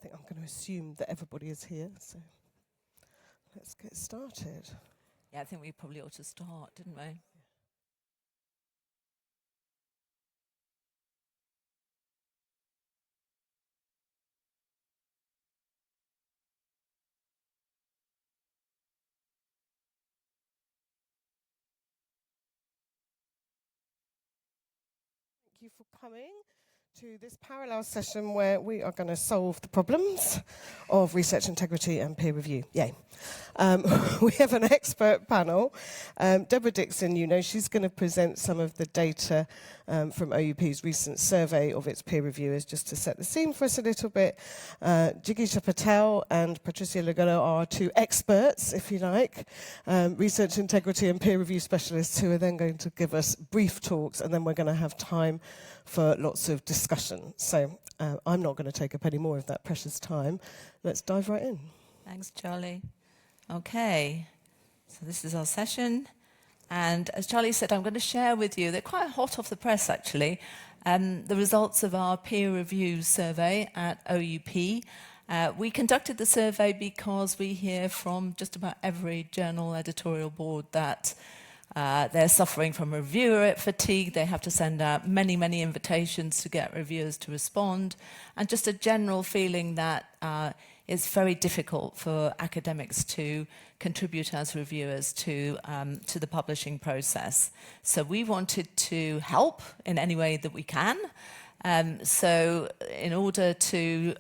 think I'm going to assume that everybody is here, so let's get started. Yeah, I think we probably ought to start, didn't we? Thank you for coming to this parallel session where we are going to solve the problems of research integrity and peer review. Yay. We have an expert panel. Deborah Dixon, you know, she's going to present some of the data from OUP's recent survey of its peer reviewers, just to set the scene for us a little bit. Jigisha Patel and Patricia Logullo are two experts, if you like, research integrity and peer review specialists who are then going to give us brief talks, and then we're going to have time for lots of discussion. So I'm not going to take up any more of that precious time. Let's dive right in. Thanks, Charlie. Okay, so this is our session. And as Charlie said, I'm going to share with you, they're quite hot off the press actually, the results of our peer review survey at OUP. We conducted the survey because we hear from just about every journal editorial board that they're suffering from reviewer fatigue. They have to send out many, many invitations to get reviewers to respond, and just a general feeling that it's very difficult for academics to contribute as reviewers to the publishing process. So we wanted to help in any way that we can. So in order to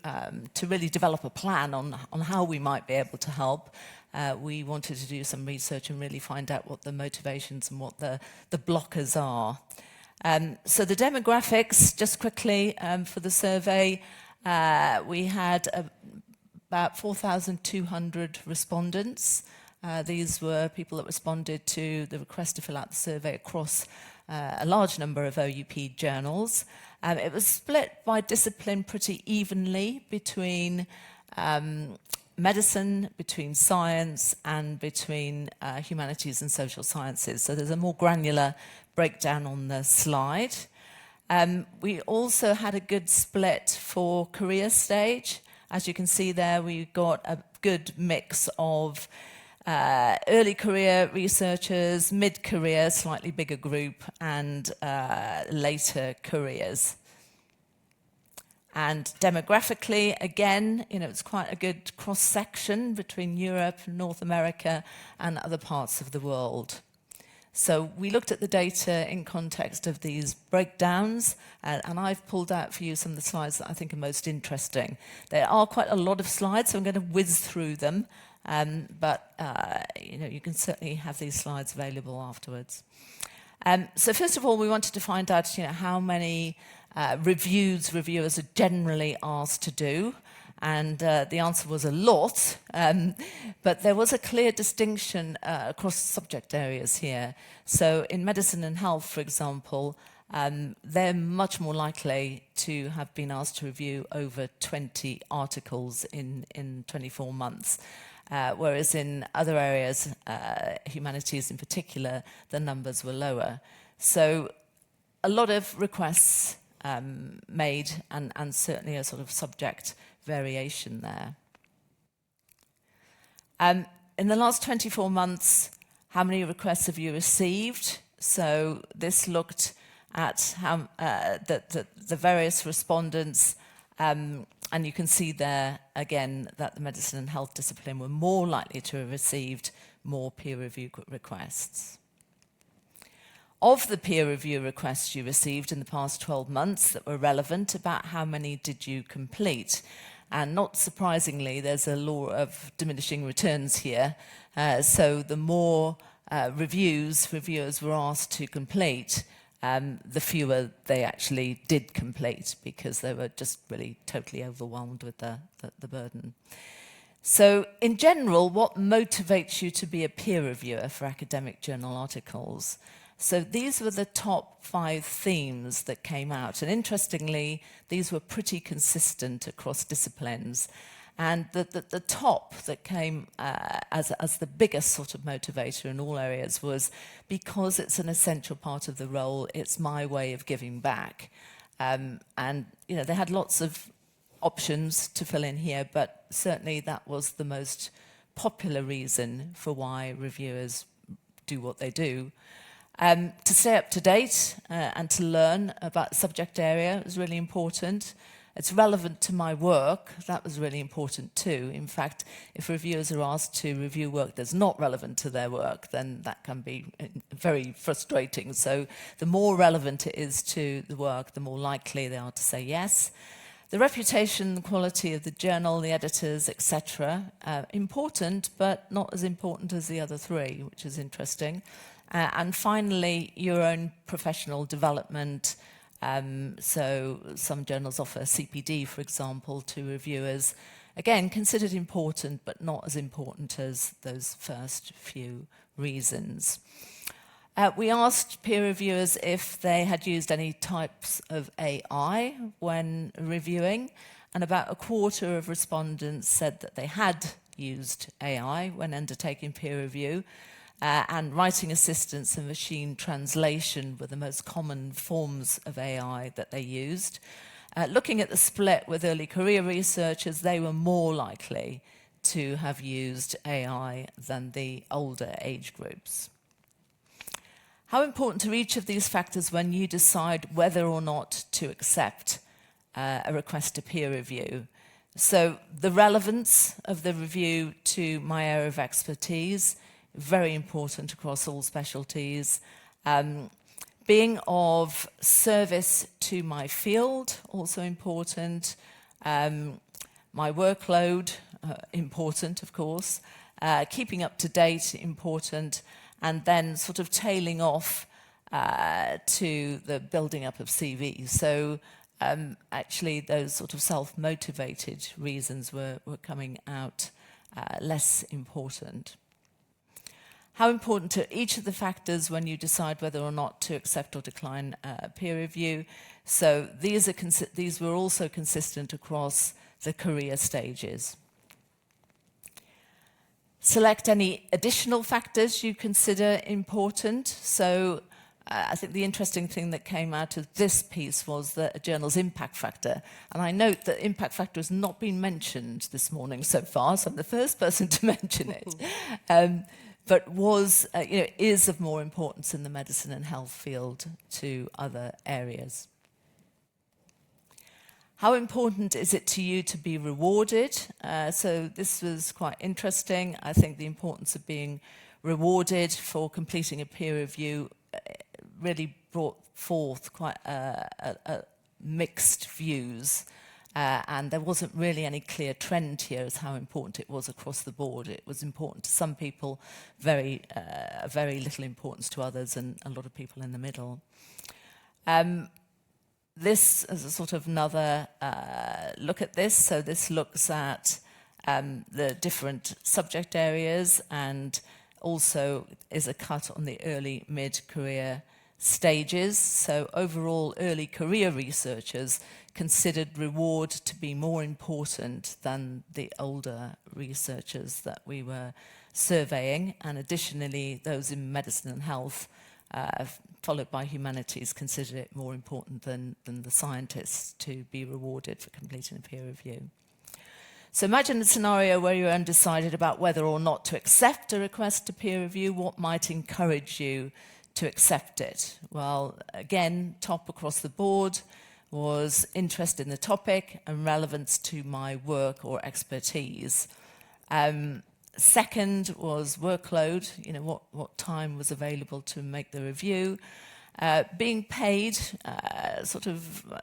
really develop a plan on how we might be able to help, we wanted to do some research and really find out what the motivations and what the blockers are. So the demographics, just quickly, for the survey, we had about 4,200 respondents. These were people that responded to the request to fill out the survey across a large number of OUP journals. It was split by discipline pretty evenly between medicine, between science, and between humanities and social sciences. So there's a more granular breakdown on the slide. We also had a good split for career stage. As you can see there, we've got a good mix of early career researchers, mid-career, slightly bigger group, and later careers. And demographically, again, you know, it's quite a good cross-section between Europe, North America, and other parts of the world. So we looked at the data in context of these breakdowns, and I've pulled out for you some of the slides that I think are most interesting. There are quite a lot of slides, so I'm going to whiz through them, but you know, you can certainly have these slides available afterwards. So first of all, we wanted to find out, you know, how many reviewers are generally asked to do. And the answer was a lot, but there was a clear distinction across subject areas here. So in medicine and health, for example, they're much more likely to have been asked to review over 20 articles in 24 months. Whereas in other areas, humanities in particular, the numbers were lower. So a lot of requests made, and certainly a sort of subject variation there. In the last 24 months, how many requests have you received? So this looked at how the various respondents, and you can see there again that the medicine and health discipline were more likely to have received more peer review requests. Of the peer review requests you received in the past 12 months that were relevant, about how many did you complete? And not surprisingly, there's a law of diminishing returns here. So the more reviewers were asked to complete, the fewer they actually did complete, because they were just really totally overwhelmed with the burden. So in general, what motivates you to be a peer reviewer for academic journal articles? So these were the top 5 themes that came out. And interestingly, these were pretty consistent across disciplines. And the top that came as the biggest sort of motivator in all areas was because it's an essential part of the role, it's my way of giving back. And you know, they had lots of options to fill in here, but certainly that was the most popular reason for why reviewers do what they do. To stay up to date and to learn about the subject area is really important. It's relevant to my work. That was really important too. In fact, if reviewers are asked to review work that's not relevant to their work, then that can be very frustrating. So the more relevant it is to the work, the more likely they are to say yes. The reputation, the quality of the journal, the editors, etc., important, but not as important as the other three, which is interesting. And finally, your own professional development. So some journals offer CPD, for example, to reviewers. Again, considered important, but not as important as those first few reasons. We asked peer reviewers if they had used any types of AI when reviewing, and about a quarter of respondents said that they had used AI when undertaking peer review. And writing assistance and machine translation were the most common forms of AI that they used. Looking at the split with early career researchers, they were more likely to have used AI than the older age groups. How important are each of these factors when you decide whether or not to accept a request to peer review? So the relevance of the review to my area of expertise, very important across all specialties. Being of service to my field, also important. My workload, important, of course. Keeping up to date, important. And then sort of tailing off to the building up of CVs. So actually those sort of self-motivated reasons were coming out less important. How important are each of the factors when you decide whether or not to accept or decline peer review? So these were also consistent across the career stages. Select any additional factors you consider important. So I think the interesting thing that came out of this piece was a journal's impact factor. And I note that impact factor has not been mentioned this morning so far, so I'm the first person to mention it. But is of more importance in the medicine and health field to other areas. How important is it to you to be rewarded? So this was quite interesting. I think the importance of being rewarded for completing a peer review really brought forth quite mixed views. And there wasn't really any clear trend here as how important it was across the board. It was important to some people, very little importance to others, and a lot of people in the middle. This is a sort of another look at this. So this looks at the different subject areas and also is a cut on the early mid-career stages. So overall, early career researchers considered reward to be more important than the older researchers that we were surveying. And additionally, those in medicine and health, followed by humanities, considered it more important than the scientists to be rewarded for completing a peer review. So imagine a scenario where you're undecided about whether or not to accept a request to peer review. What might encourage you to accept it? Well, again, top across the board was interest in the topic and relevance to my work or expertise. Second was workload, what time was available to make the review. Being paid,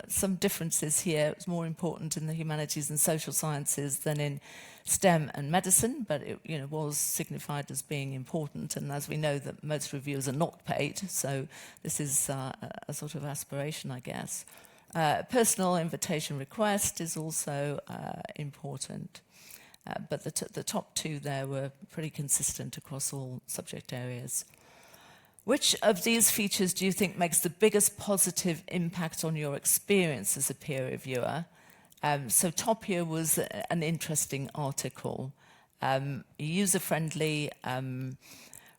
some differences here. It was more important in the humanities and social sciences than in STEM and medicine, but it was signified as being important. And as we know, that most reviewers are not paid, so this is a sort of aspiration, I guess. Personal invitation request is also important. But the top two there were pretty consistent across all subject areas. Which of these features do you think makes the biggest positive impact on your experience as a peer reviewer? So top here was an interesting article. User-friendly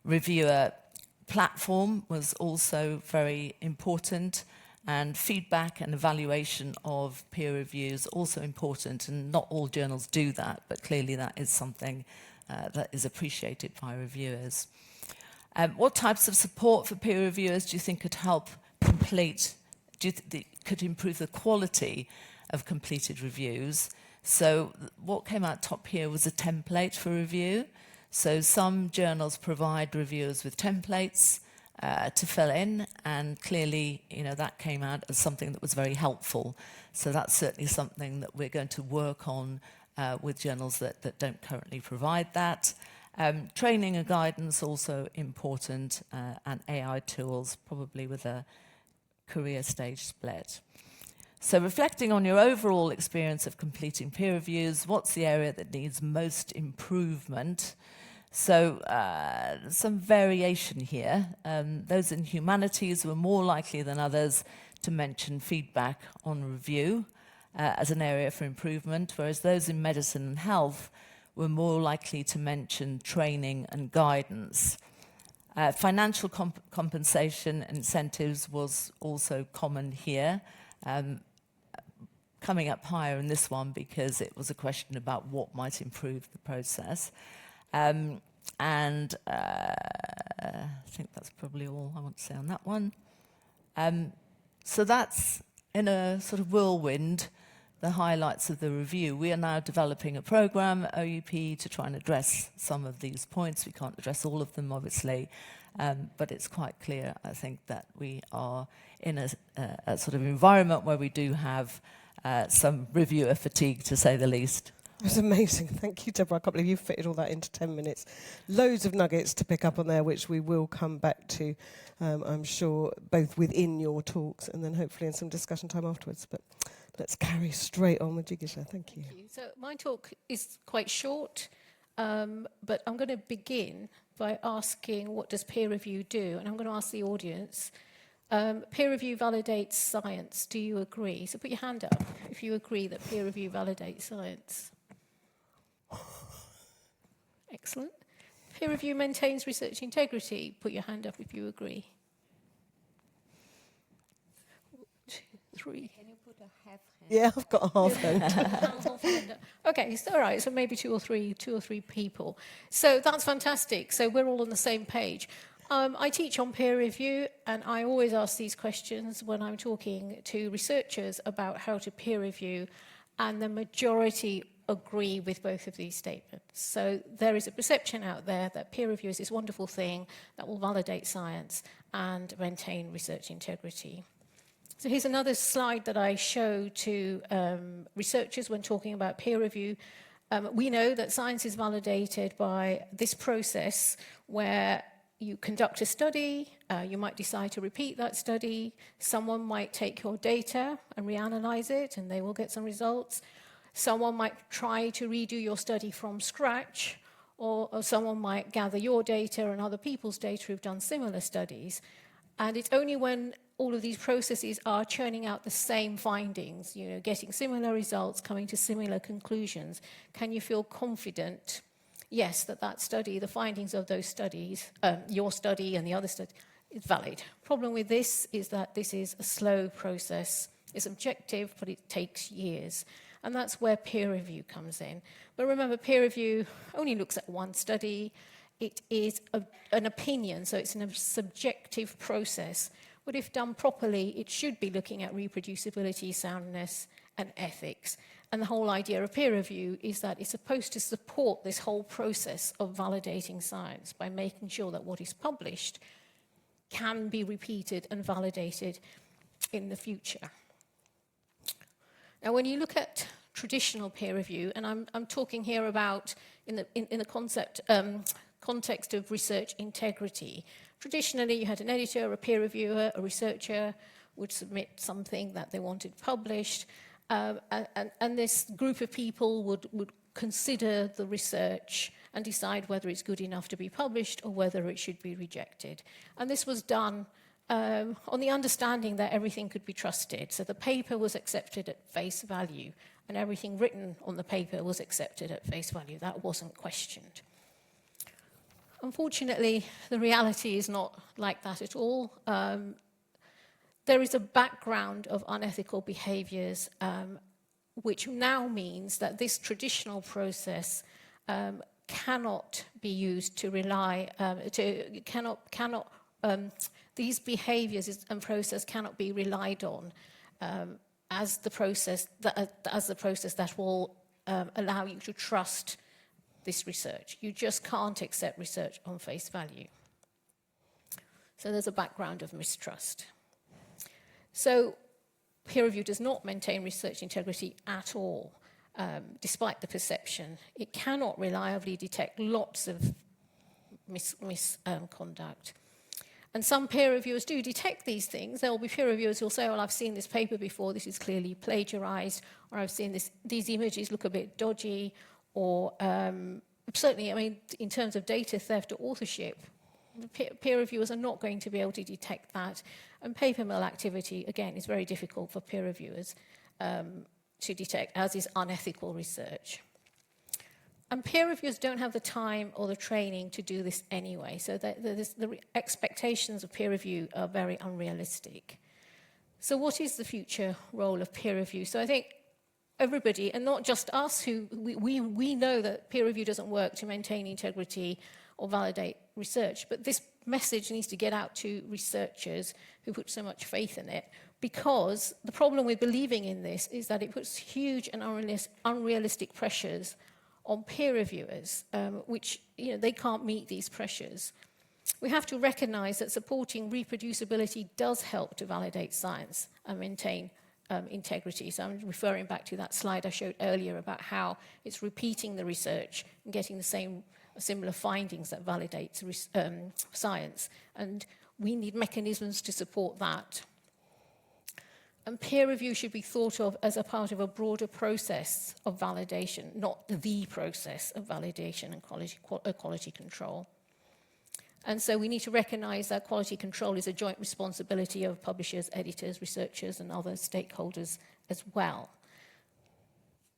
reviewer platform was also very important. And feedback and evaluation of peer reviews also important, and not all journals do that, but clearly that is something that is appreciated by reviewers. What types of support for peer reviewers do you think could help could improve the quality of completed reviews? So what came out top here was a template for review. So some journals provide reviewers with templates to fill in, and clearly, that came out as something that was very helpful. So that's certainly something that we're going to work on with journals that don't currently provide that. Training and guidance also important, and AI tools, probably with a career stage split. So reflecting on your overall experience of completing peer reviews, what's the area that needs most improvement? So some variation here. Those in humanities were more likely than others to mention feedback on review as an area for improvement, whereas those in medicine and health were more likely to mention training and guidance. Financial compensation incentives was also common here, coming up higher in this one because it was a question about what might improve the process. I think that's probably all I want to say on that one. So that's, in a sort of whirlwind, the highlights of the review. We are now developing a program, OUP, to try and address some of these points. We can't address all of them, obviously, but it's quite clear, I think, that we are in a sort of environment where we do have some reviewer fatigue, to say the least. It was amazing. Thank you, Deborah. I can't believe you fitted all that into 10 minutes. Loads of nuggets to pick up on there, which we will come back to, I'm sure, both within your talks and then hopefully in some discussion time afterwards. But let's carry straight on with Jigisha. Thank you. Thank you. So my talk is quite short, but I'm going to begin by asking, what does peer review do? And I'm going to ask the audience, peer review validates science. Do you agree? So put your hand up if you agree that peer review validates science. Excellent. Peer review maintains research integrity. Put your hand up if you agree. 1, 2, 3. Can you put a half hand? Yeah, I've got a half hand. Okay, so all right, so maybe two or three people. So that's fantastic. So we're all on the same page. I teach on peer review, and I always ask these questions when I'm talking to researchers about how to peer review, and the majority agree with both of these statements. So there is a perception out there that peer review is this wonderful thing that will validate science and maintain research integrity. So here's another slide that I show to researchers when talking about peer review. We know that science is validated by this process where you conduct a study, you might decide to repeat that study, someone might take your data and reanalyze it and they will get some results. Someone might try to redo your study from scratch, or someone might gather your data and other people's data who've done similar studies. And it's only when all of these processes are churning out the same findings, getting similar results, coming to similar conclusions, can you feel confident, yes, that study, the findings of those studies, your study and the other study, is valid. Problem with this is that this is a slow process. It's objective, but it takes years. And that's where peer review comes in. But remember, peer review only looks at one study. It is an opinion, so it's a subjective process. But if done properly, it should be looking at reproducibility, soundness, and ethics. And the whole idea of peer review is that it's supposed to support this whole process of validating science by making sure that what is published can be repeated and validated in the future. Now, when you look at traditional peer review, and I'm talking here about in the context of research integrity. Traditionally, you had an editor, a peer reviewer, a researcher would submit something that they wanted published, and this group of people would consider the research and decide whether it's good enough to be published or whether it should be rejected. And this was done on the understanding that everything could be trusted. So the paper was accepted at face value, and everything written on the paper was accepted at face value. That wasn't questioned. Unfortunately, the reality is not like that at all. there is a background of unethical behaviours, which now means that this traditional process cannot be used to rely, these behaviours and process cannot be relied on as the process that will allow you to trust this research. You just can't accept research on face value. So there's a background of mistrust. So peer review does not maintain research integrity at all, despite the perception. It cannot reliably detect lots of misconduct. And some peer reviewers do detect these things. There will be peer reviewers who will say, well, I've seen this paper before, this is clearly plagiarized, or I've seen these images look a bit dodgy, or certainly, I mean, in terms of data theft or authorship, peer reviewers are not going to be able to detect that. And paper mill activity, again, is very difficult for peer reviewers to detect, as is unethical research. And peer reviewers don't have the time or the training to do this anyway, so the expectations of peer review are very unrealistic. So what is the future role of peer review? So I think everybody, and not just us, who we know that peer review doesn't work to maintain integrity or validate research, but this message needs to get out to researchers who put so much faith in it, because the problem with believing in this is that it puts huge and unrealistic pressures on peer reviewers, which, you know, they can't meet these pressures. We have to recognize that supporting reproducibility does help to validate science and maintain integrity. So I'm referring back to that slide I showed earlier about how it's repeating the research and getting the similar findings that validates science. And we need mechanisms to support that. And peer review should be thought of as a part of a broader process of validation, not the process of validation and quality control. And so we need to recognize that quality control is a joint responsibility of publishers, editors, researchers, and other stakeholders as well.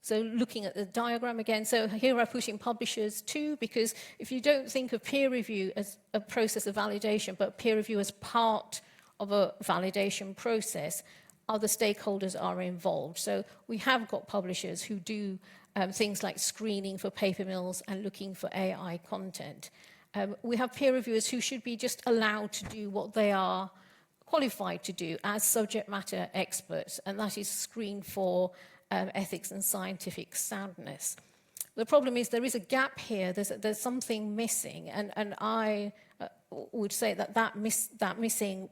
So looking at the diagram again, so here I put in publishers too, because if you don't think of peer review as a process of validation, but peer review as part of a validation process, other stakeholders are involved. So we have got publishers who do things like screening for paper mills and looking for AI content. We have peer reviewers who should be just allowed to do what they are qualified to do as subject matter experts, and that is screen for ethics and scientific soundness. The problem is there is a gap here. There's something missing, and I would say that missing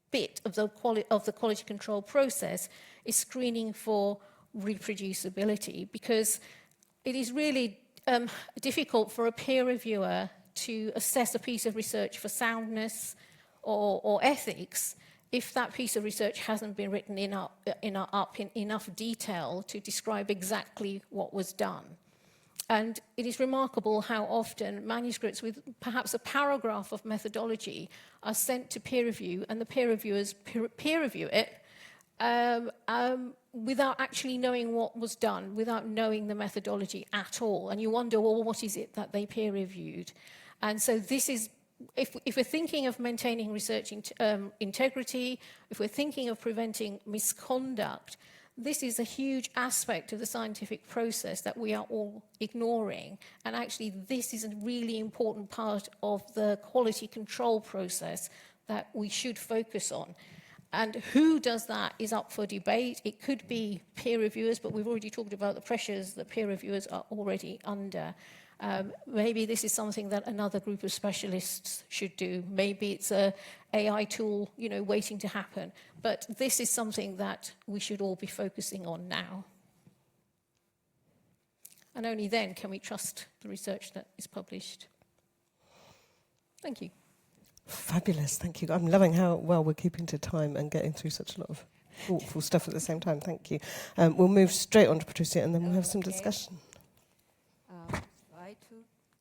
bit of the quality control process is screening for reproducibility, because it is really difficult for a peer reviewer to assess a piece of research for soundness or ethics if that piece of research hasn't been written in enough detail to describe exactly what was done. And it is remarkable how often manuscripts with perhaps a paragraph of methodology are sent to peer review, and the peer reviewers peer review it without actually knowing what was done, without knowing the methodology at all. And you wonder, well, what is it that they peer reviewed? And so this is, if we're thinking of maintaining research integrity, if we're thinking of preventing misconduct, this is a huge aspect of the scientific process that we are all ignoring. And actually, this is a really important part of the quality control process that we should focus on. And who does that is up for debate. It could be peer reviewers, but we've already talked about the pressures that peer reviewers are already under. Maybe this is something that another group of specialists should do. Maybe it's an AI tool, you know, waiting to happen. But this is something that we should all be focusing on now. And only then can we trust the research that is published. Thank you. Fabulous, thank you. I'm loving how well we're keeping to time and getting through such a lot of thoughtful stuff at the same time. Thank you. We'll move straight on to Patricia, and then we'll have some discussion. Try to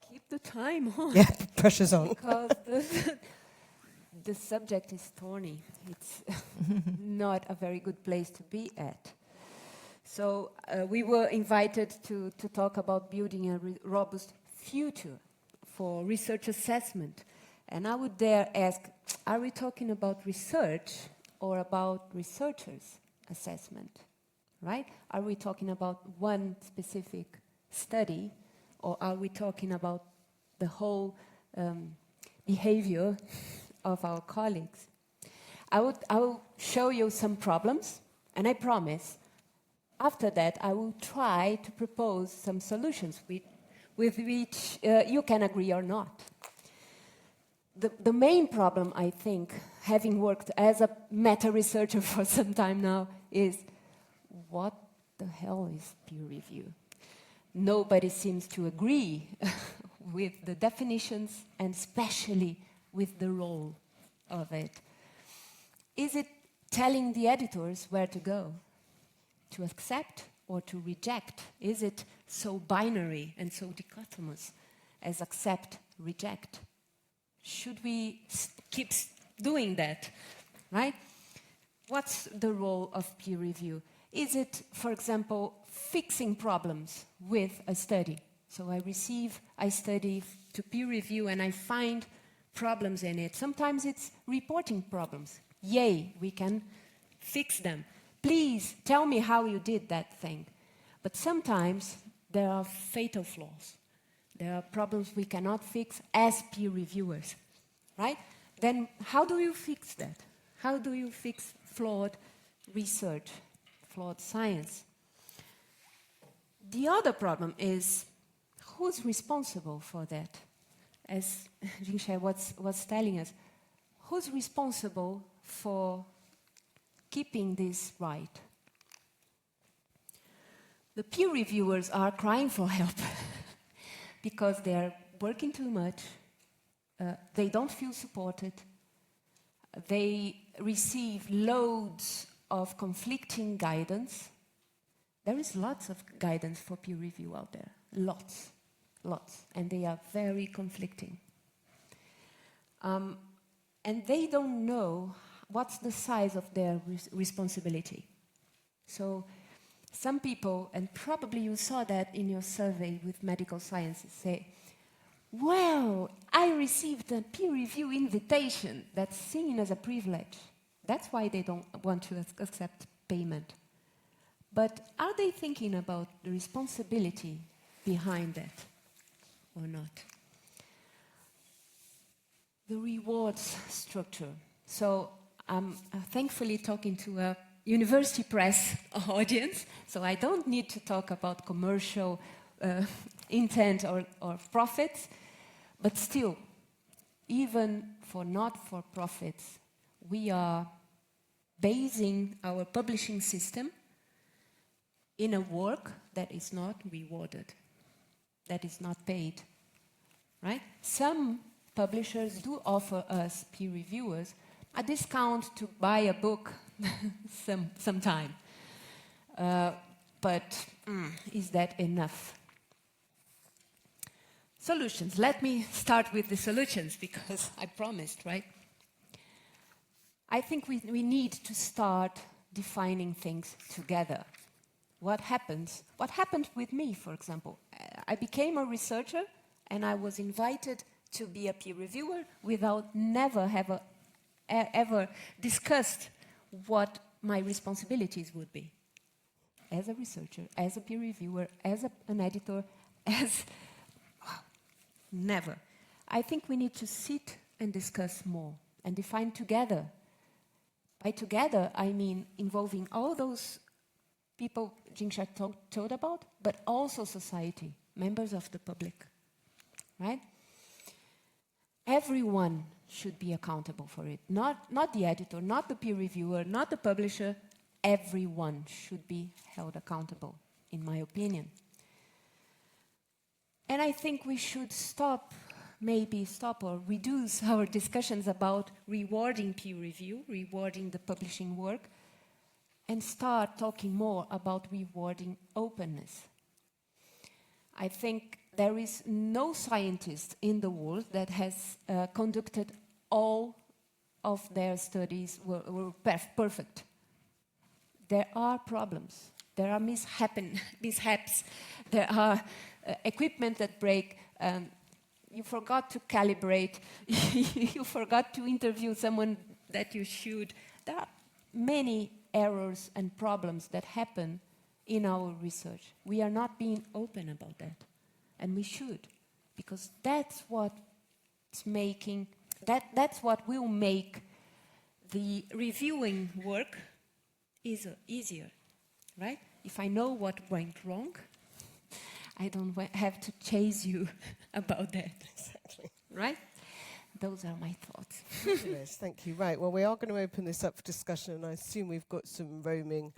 keep the time on. Yeah, pressure's on. Because the subject is thorny. It's not a very good place to be at. So we were invited to talk about building a robust future for research assessment. And I would dare ask, are we talking about research or about researchers' assessment, right? Are we talking about one specific study, or are we talking about the whole behavior of our colleagues? I will show you some problems, and I promise, after that, I will try to propose some solutions with which you can agree or not. The main problem, I think, having worked as a meta-researcher for some time now, is what the hell is peer review? Nobody seems to agree with the definitions and especially with the role of it. Is it telling the editors where to go? To accept or to reject? Is it so binary and so dichotomous as accept, reject? Should we keep doing that, right? What's the role of peer review? Is it, for example, fixing problems with a study? So I study to peer review and I find problems in it. Sometimes it's reporting problems. Yay, we can fix them. Please tell me how you did that thing. But sometimes there are fatal flaws. There are problems we cannot fix as peer reviewers, right? Then how do you fix that? How do you fix flawed research, flawed science? The other problem is who's responsible for that? As Jigisha was telling us, who's responsible for keeping this right? The peer reviewers are crying for help because they are working too much, they don't feel supported, they receive loads of conflicting guidance. There is lots of guidance for peer review out there, lots, and they are very conflicting. And they don't know what's the size of their responsibility. So some people, and probably you saw that in your survey with medical sciences, say, well, I received a peer review invitation that's seen as a privilege. That's why they don't want to accept payment. But are they thinking about the responsibility behind that or not? The rewards structure. So I'm thankfully talking to a university press audience, so I don't need to talk about commercial intent or profits, but still, even for not-for-profits, we are basing our publishing system in a work that is not rewarded, that is not paid, right? Some publishers do offer us, peer reviewers, a discount to buy a book sometime. But is that enough? Solutions. Let me start with the solutions because I promised, right? I think we need to start defining things together. What happened with me, for example? I became a researcher and I was invited to be a peer reviewer without ever discussed what my responsibilities would be. As a researcher, as a peer reviewer, as an editor, never. I think we need to sit and discuss more and define together. By together, I mean involving all those people Jigisha told about, but also society, members of the public, right? Everyone should be accountable for it. Not the editor, not the peer reviewer, not the publisher. Everyone should be held accountable, in my opinion. And I think we should stop or reduce our discussions about rewarding peer review, rewarding the publishing work, and start talking more about rewarding openness. I think there is no scientist in the world that has conducted all of their studies were perfect. There are problems. There are mishaps. There are equipment that break. You forgot to calibrate. You forgot to interview someone that you should. There are many errors and problems that happen in our research. We are not being open about that, and we should, because that's what's making, that's what will make the reviewing work easier, right? If I know what went wrong, I don't have to chase you about that. Exactly. Right? Those are my thoughts. Yes, thank you. Right, well, we are going to open this up for discussion, and I assume we've got some roaming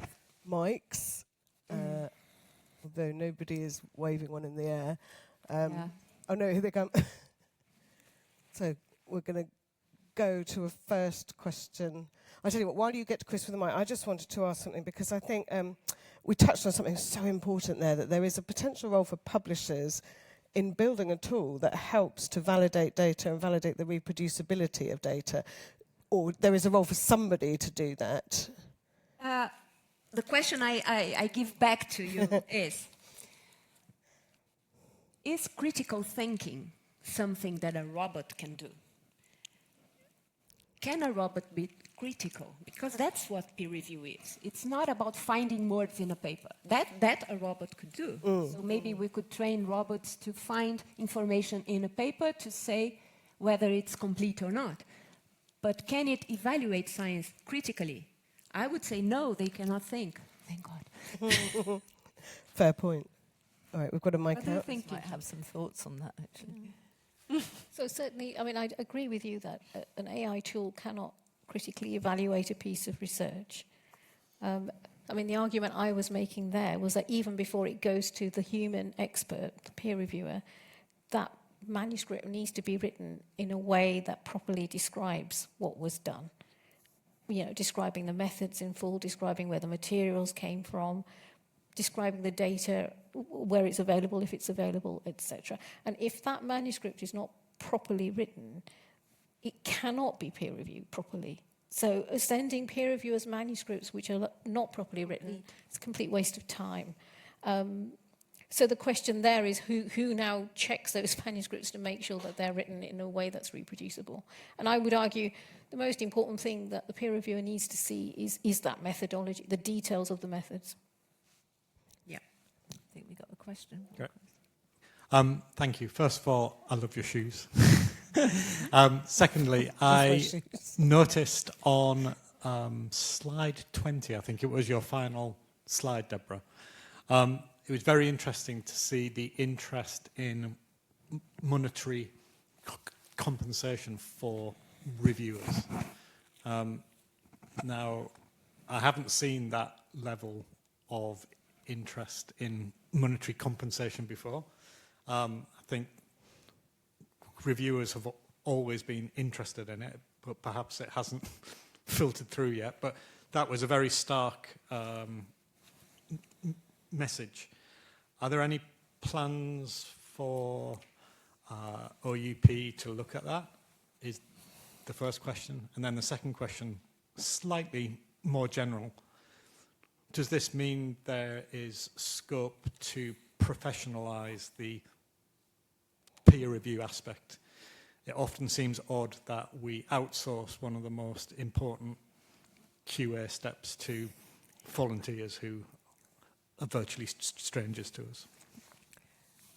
mics, although nobody is waving one in the air. Yeah. Oh, no, here they come. So we're going to go to a first question. I tell you what, while you get to Chris with the mic, I just wanted to ask something, because I think we touched on something so important there, that there is a potential role for publishers in building a tool that helps to validate data and validate the reproducibility of data, or there is a role for somebody to do that. The question I give back to you is critical thinking something that a robot can do? Can a robot be critical? Because that's what peer review is. It's not about finding words in a paper. That a robot could do. So maybe we could train robots to find information in a paper to say whether it's complete or not. But can it evaluate science critically? I would say no, they cannot think. Thank God. Fair point. All right, we've got a mic What do you out. think? Might have some thoughts on that, actually. So certainly, I mean, I agree with you that an AI tool cannot critically evaluate a piece of research. I mean, the argument I was making there was that even before it goes to the human expert, the peer reviewer, that manuscript needs to be written in a way that properly describes what was done. You know, describing the methods in full, describing where the materials came from, describing the data, where it's available, if it's available, etc. And if that manuscript is not properly written, it cannot be peer reviewed properly. So sending peer reviewers manuscripts which are not properly written, it's a complete waste of time. So the question there is who now checks those manuscripts to make sure that they're written in a way that's reproducible? And I would argue the most important thing that the peer reviewer needs to see is that methodology, the details of the methods. I think we got a question. Great. Thank you. First of all, I love your shoes. Secondly, I noticed on slide 20, I think it was your final slide, Deborah, it was very interesting to see the interest in monetary compensation for reviewers. Now, I haven't seen that level of interest in monetary compensation before. I think reviewers have always been interested in it, but perhaps it hasn't filtered through yet. But that was a very stark message. Are there any plans for OUP to look at that? Is the first question. And then the second question, slightly more general. Does this mean there is scope to professionalise the peer review aspect? It often seems odd that we outsource one of the most important QA steps to volunteers who are virtually strangers to us.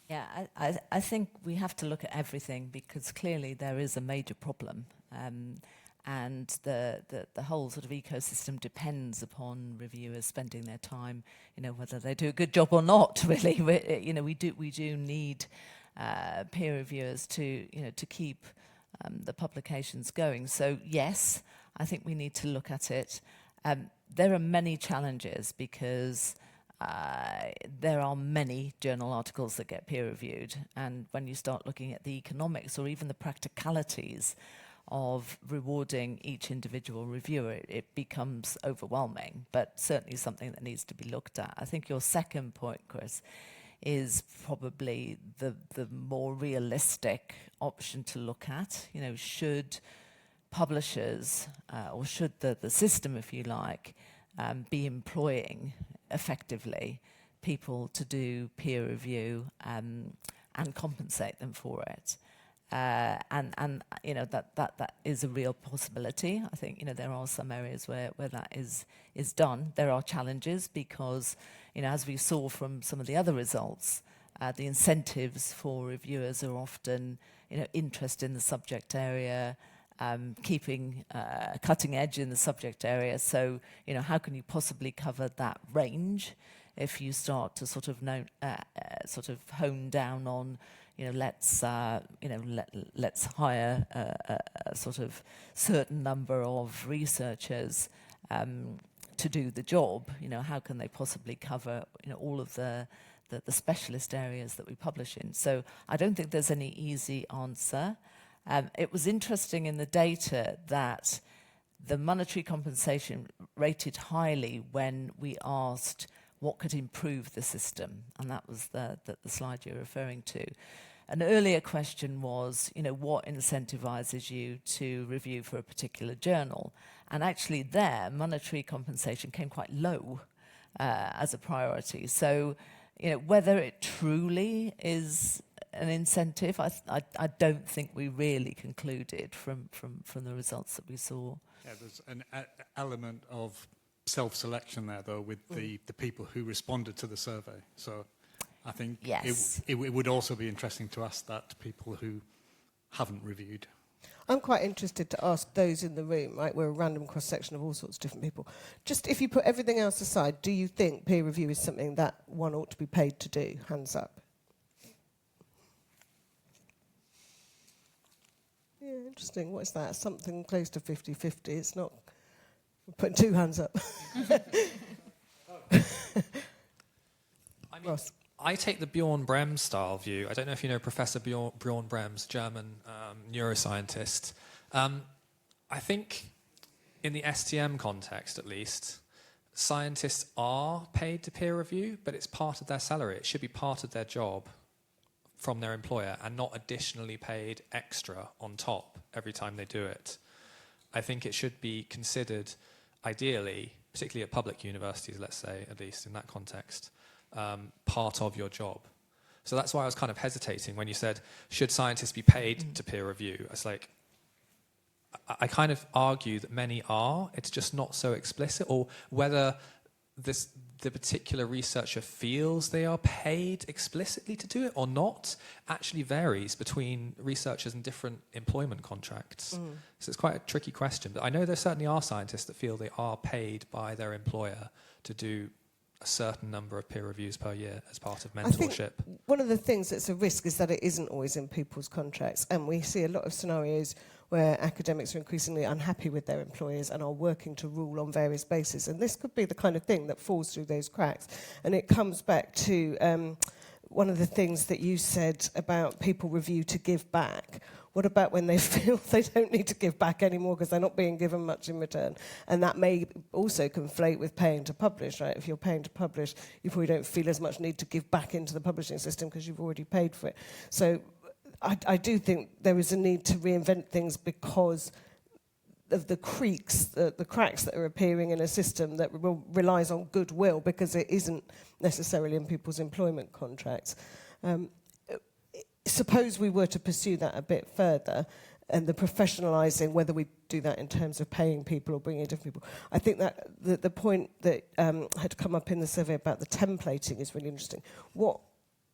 Yeah, I think we have to look at everything, because clearly there is a major problem. And the whole sort of ecosystem depends upon reviewers spending their time, you know, whether they do a good job or not. Really, we do need peer reviewers to, you know, to keep the publications going. So yes, I think we need to look at it. There are many challenges, because there are many journal articles that get peer reviewed, and when you start looking at the economics or even the practicalities of rewarding each individual reviewer, it becomes overwhelming, but certainly something that needs to be looked at. I think your second point, Chris, is probably the more realistic option to look at. You know, should publishers, or should the system, if you like, be employing effectively people to do peer review and compensate them for it? And you know, that is a real possibility. I think, you know, there are some areas where that is done. There are challenges because, you know, as we saw from some of the other results, the incentives for reviewers are often, you know, interest in the subject area, keeping cutting edge in the subject area. So, you know, how can you possibly cover that range if you start to sort of hone down on, you know, let's hire a sort of certain number of researchers to do the job. You know, how can they possibly cover, you know, all of the specialist areas that we publish in? So I don't think there's any easy answer. It was interesting in the data that the monetary compensation rated highly when we asked what could improve the system, and that was the slide you're referring to. An earlier question was, you know, what incentivizes you to review for a particular journal? And actually there, monetary compensation came quite low as a priority. So, you know, whether it truly is an incentive, I don't think we really concluded from the results that we saw. Yeah, there's an element of self-selection there, though, with the people who responded to the survey. So I think yes, it would also be interesting to ask that to people who haven't reviewed. I'm quite interested to ask those in the room, right? We're a random cross-section of all sorts of different people. Just if you put everything else aside, do you think peer review is something that one ought to be paid to do? Hands up. Yeah, interesting. What is that? Something close to 50-50. It's not... I'm putting two hands up. I mean, I take the Bjorn Brehm style view. I don't know if you know Professor Bjorn Brehm's German neuroscientist. I think in the STM context, at least, scientists are paid to peer review, but it's part of their salary. It should be part of their job from their employer and not additionally paid extra on top every time they do it. I think it should be considered, ideally, particularly at public universities, let's say, at least in that context, part of your job. So that's why I was kind of hesitating when you said, should scientists be paid to peer review? It's like, I kind of argue that many are, it's just not so explicit, or whether the particular researcher feels they are paid explicitly to do it or not actually varies between researchers and different employment contracts. So it's quite a tricky question. But I know there certainly are scientists that feel they are paid by their employer to do a certain number of peer reviews per year as part of mentorship. I think one of the things that's a risk is that it isn't always in people's contracts. And we see a lot of scenarios where academics are increasingly unhappy with their employers and are working to rule on various bases. And this could be the kind of thing that falls through those cracks. And it comes back to one of the things that you said about people review to give back. What about when they feel they don't need to give back anymore because they're not being given much in return? And that may also conflate with paying to publish, right? If you're paying to publish, you probably don't feel as much need to give back into the publishing system because you've already paid for it. So I do think there is a need to reinvent things because of the cracks that are appearing in a system that relies on goodwill because it isn't necessarily in people's employment contracts. Suppose we were to pursue that a bit further and the professionalising, whether we do that in terms of paying people or bringing in different people. I think that the point that had come up in the survey about the templating is really interesting.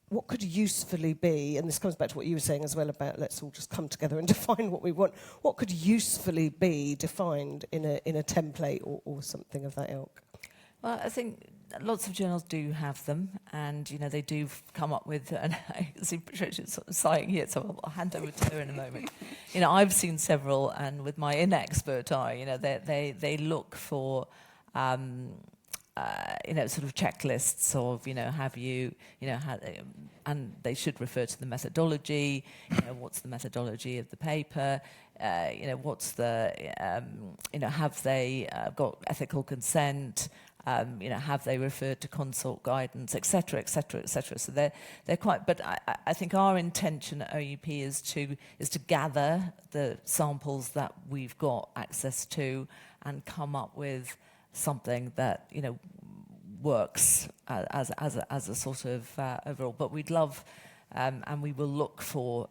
What could usefully be, and this comes back to what you were saying as well about let's all just come together and define what we want, what could usefully be defined in a template or something of that ilk? Well, I think lots of journals do have them, and you know they do come up with. And I see Patricia sort of sighing here, so I'll hand over to her in a moment. You know, I've seen several, and with my inexpert eye, you know, they look for. You know, sort of checklists of, you know, have you, you know, and they should refer to the methodology, you know, what's the methodology of the paper, you know, what's the, you know, have they got ethical consent, you know, have they referred to consult guidance, etc., etc., etc. So they're quite, but I think our intention at OUP is to gather the samples that we've got access to and come up with something that, you know, works as a sort of overall. But we'd love, and we will look for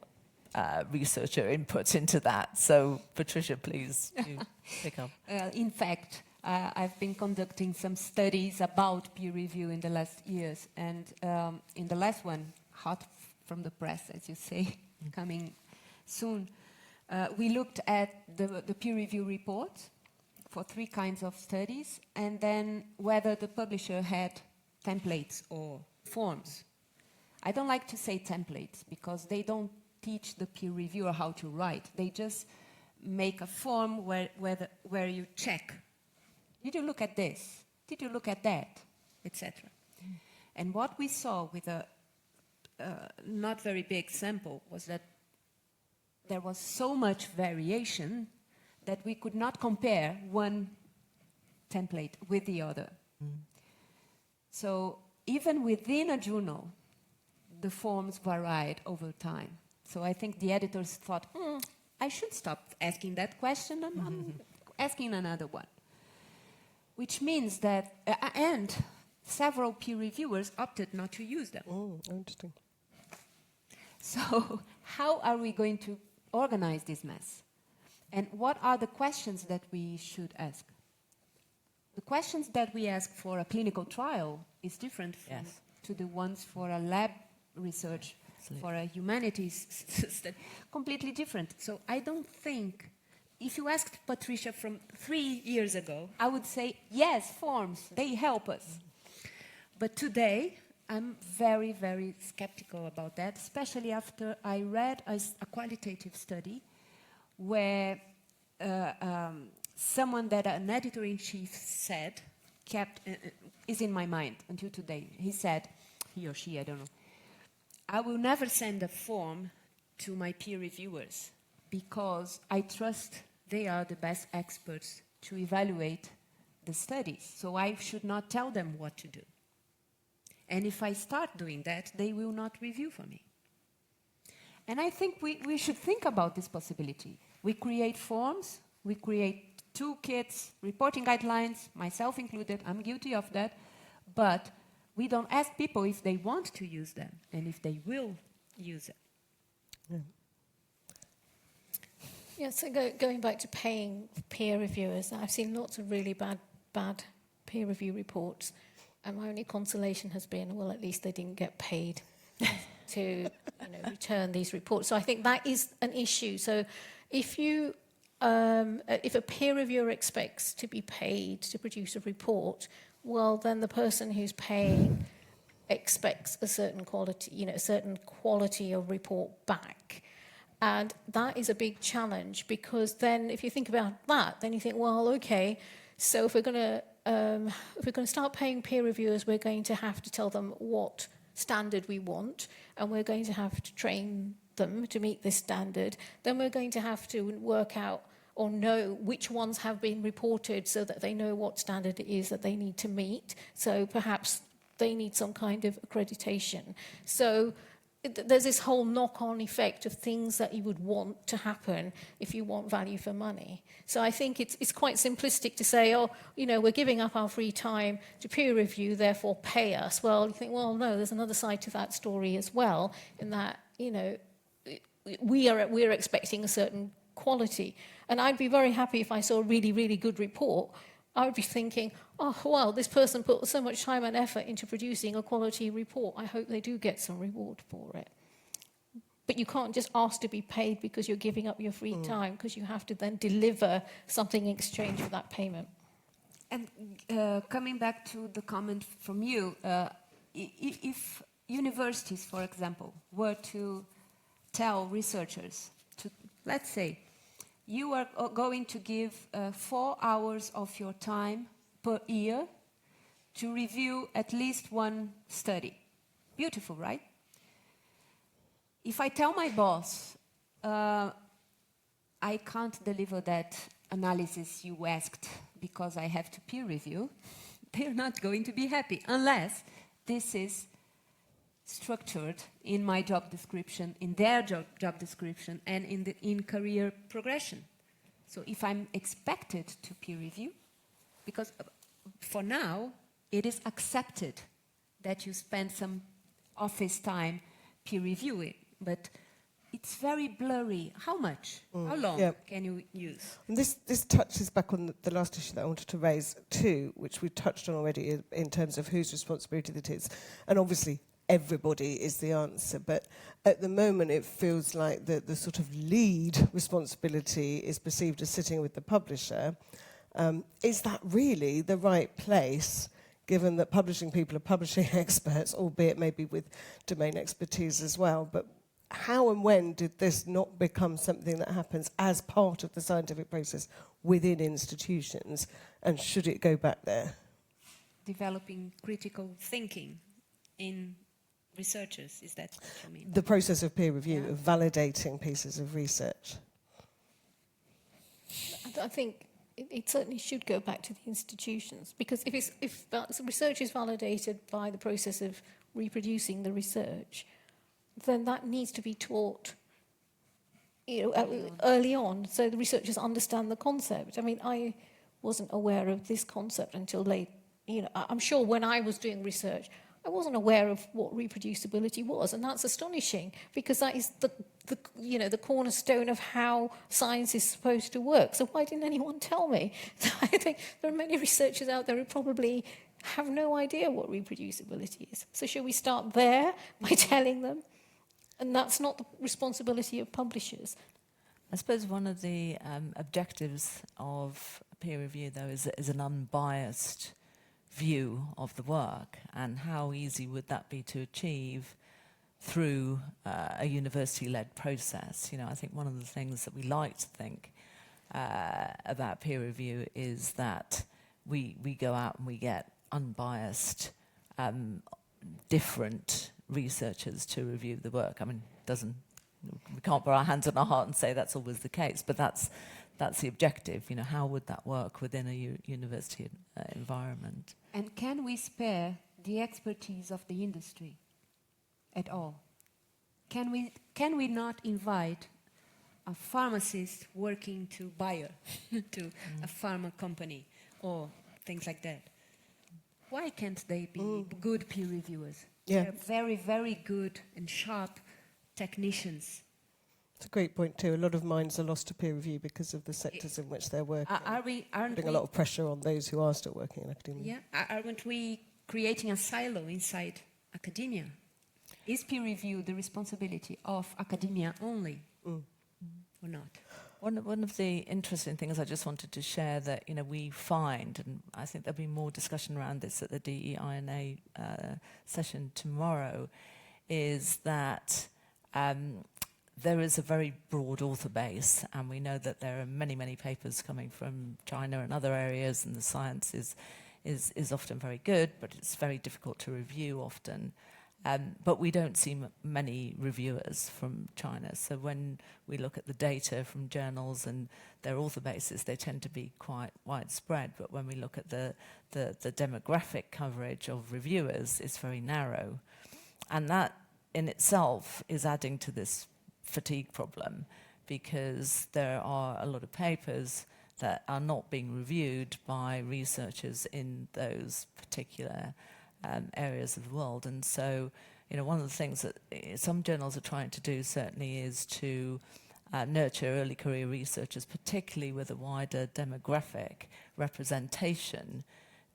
researcher input into that. So, Patricia, please, you pick up. In fact, I've been conducting some studies about peer review in the last years, and in the last one, hot from the press, as you say, coming soon, we looked at the peer review report for 3 kinds of studies, and then whether the publisher had templates or forms. I don't like to say templates because they don't teach the peer reviewer how to write. They just make a form where you check. Did you look at this? Did you look at that? Etc. And what we saw with a not very big sample was that there was so much variation that we could not compare one template with the other. So even within a journal, the forms varied over time. So I think the editors thought, I should stop asking that question, I'm asking another one. Which means that, and several peer reviewers opted not to use them. Oh, interesting. So how are we going to organize this mess? And what are the questions that we should ask? The questions that we ask for a clinical trial is different to the ones for a lab research, for a humanities study, completely different. So I don't think, if you asked Patricia from 3 years ago, I would say, yes, forms, they help us. But today, I'm very, very skeptical about that, especially after I read a qualitative study where someone that an editor-in-chief said is in my mind until today. He said, he or she, I don't know, I will never send a form to my peer reviewers because I trust they are the best experts to evaluate the studies. So I should not tell them what to do. And if I start doing that, they will not review for me. And I think we should think about this possibility. We create forms, we create toolkits, reporting guidelines, myself included, I'm guilty of that, but we don't ask people if they want to use them and if they will use it. Yeah. Yeah, so going back to paying peer reviewers, I've seen lots of really bad peer review reports, and my only consolation has been, well, at least they didn't get paid to return these reports. So I think that is an issue. So if a peer reviewer expects to be paid to produce a report, well, then the person who's paying expects a certain quality of report back. And that is a big challenge, because then if you think about that, then you think, well, okay, so if we're going to start paying peer reviewers, we're going to have to tell them what standard we want, and we're going to have to train them to meet this standard. Then we're going to have to work out or know which ones have been reported so that they know what standard it is that they need to meet. So perhaps they need some kind of accreditation. So there's this whole knock-on effect of things that you would want to happen if you want value for money. So I think it's quite simplistic to say, oh, we're giving up our free time to peer review, therefore pay us. Well, you think, well, no, there's another side to that story as well, in that, we're expecting a certain quality. And I'd be very happy if I saw a really, really good report. I would be thinking, oh, well, this person put so much time and effort into producing a quality report. I hope they do get some reward for it. But you can't just ask to be paid because you're giving up your free time, because you have to then deliver something in exchange for that payment. And coming back to the comment from you, if universities, for example, were to tell researchers, let's say, you are going to give 4 hours of your time per year to review at least one study. Beautiful, right? If I tell my boss, I can't deliver that analysis you asked because I have to peer review, they're not going to be happy unless this is structured in my job description, in their job description, and in career progression. So if I'm expected to peer review, because for now, it is accepted that you spend some office time peer reviewing, but it's very blurry. How much? How long can you use? And this touches back on the last issue that I wanted to raise too, which we touched on already in terms of whose responsibility it is. And obviously, everybody is the answer, but at the moment it feels like the sort of lead responsibility is perceived as sitting with the publisher. Is that really the right place, given that publishing people are publishing experts, albeit maybe with domain expertise as well? But how and when did this not become something that happens as part of the scientific process within institutions, and should it go back there? Developing critical thinking in researchers, is that what you mean? The process of peer review, of validating pieces of research. I think it certainly should go back to the institutions, because if that research is validated by the process of reproducing the research, then that needs to be taught early on, so the researchers understand the concept. I mean, I wasn't aware of this concept until late. I'm sure when I was doing research, I wasn't aware of what reproducibility was, and that's astonishing, because that is the cornerstone of how science is supposed to work. So why didn't anyone tell me? So I think there are many researchers out there who probably have no idea what reproducibility is. So should we start there by telling them? And that's not the responsibility of publishers. I suppose one of the objectives of peer review, though, is an unbiased view of the work, and how easy would that be to achieve through a university-led process. I think one of the things that we like to think about peer review is that we go out and we get unbiased, different researchers to review the work. I mean, we can't put our hands on our heart and say that's always the case, but that's the objective. How would that work within a university environment? And can we spare the expertise of the industry at all? Can we not invite a pharmacist working to Bayer, to a pharma company, or things like that? Why can't they be good peer reviewers? Yeah. They're very, very good and sharp technicians. It's a great point too. A lot of minds are lost to peer review because of the sectors in which they're working. Putting a lot of pressure on those who are still working in academia. Yeah, aren't we creating a silo inside academia? Is peer review the responsibility of academia only, or not? One of the interesting things I just wanted to share that we find, and I think there'll be more discussion around this at the DEINA session tomorrow, is that there is a very broad author base, and we know that there are many papers coming from China and other areas, and the science is often very good, but it's very difficult to review often. But we don't see many reviewers from China. So when we look at the data from journals and their author bases, they tend to be quite widespread. But when we look at the demographic coverage of reviewers, it's very narrow. And that in itself is adding to this fatigue problem, because there are a lot of papers that are not being reviewed by researchers in those particular areas of the world. And so, one of the things that some journals are trying to do certainly is to nurture early career researchers, particularly with a wider demographic representation,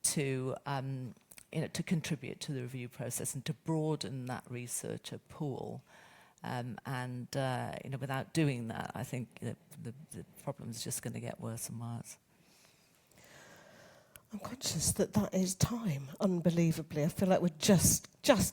to contribute to the review process and to broaden that researcher pool. Without doing that, I think the problem is just going to get worse and worse. I'm conscious that is time, unbelievably. I feel like we're just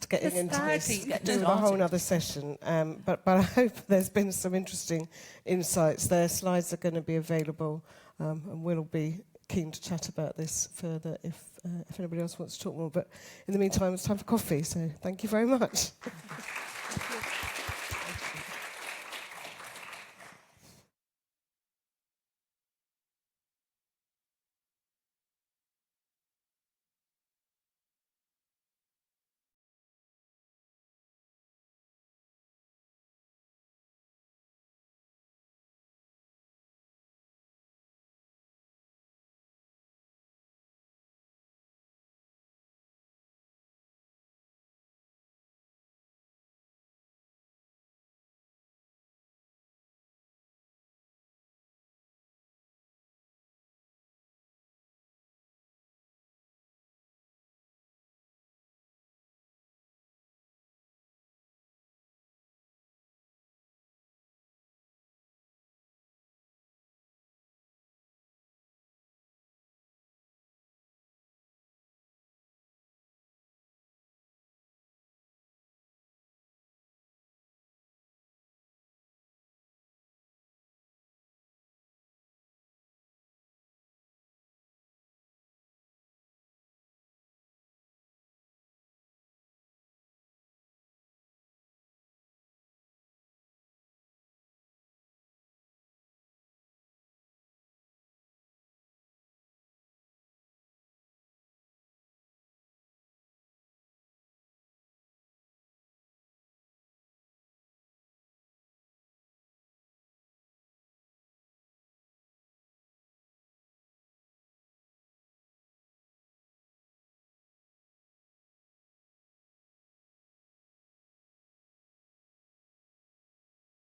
getting into this, doing a whole other session. But I hope there's been some interesting insights there. Slides are going to be available, and we'll be keen to chat about this further if anybody else wants to talk more. But in the meantime, it's time for coffee, so thank you very much.